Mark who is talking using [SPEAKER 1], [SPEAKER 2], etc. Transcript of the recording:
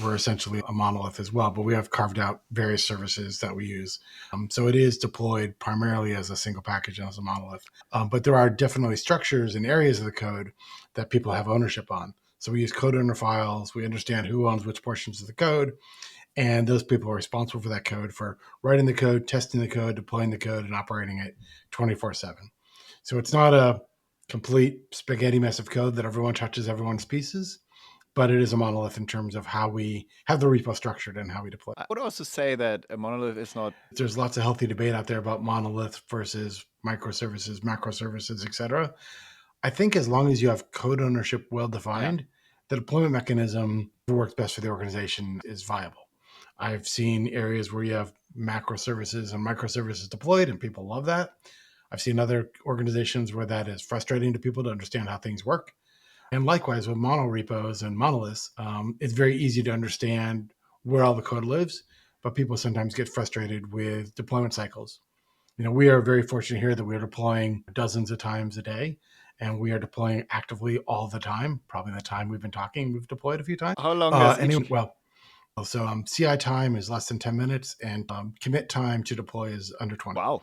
[SPEAKER 1] we're essentially a monolith as well, but we have carved out various services that we use. So it is deployed primarily as a single package and as a monolith. But there are definitely structures and areas of the code that people have ownership on. So we use code owner files. We understand who owns which portions of the code. And those people are responsible for that code, for writing the code, testing the code, deploying the code, and operating it 24/7. So it's not a complete spaghetti mess of code that everyone touches everyone's pieces, but it is a monolith in terms of how we have the repo structured and how we deploy.
[SPEAKER 2] I would also say that a monolith is not.
[SPEAKER 1] There's lots of healthy debate out there about monolith versus microservices, macro services, etc. I think as long as you have code ownership well defined, the deployment mechanism that works best for the organization is viable. I've seen areas where you have macro services and microservices deployed, and people love that. I've seen other organizations where that is frustrating to people to understand how things work. And likewise with mono repos and monoliths, it's very easy to understand where all the code lives, but people sometimes get frustrated with deployment cycles. We are very fortunate here that we're deploying dozens of times a day, and we are deploying actively all the time. Probably the time we've been talking, we've deployed a few times.
[SPEAKER 2] How long does each?
[SPEAKER 1] So CI time is less than 10 minutes, and commit time to deploy is under 20.
[SPEAKER 2] Wow.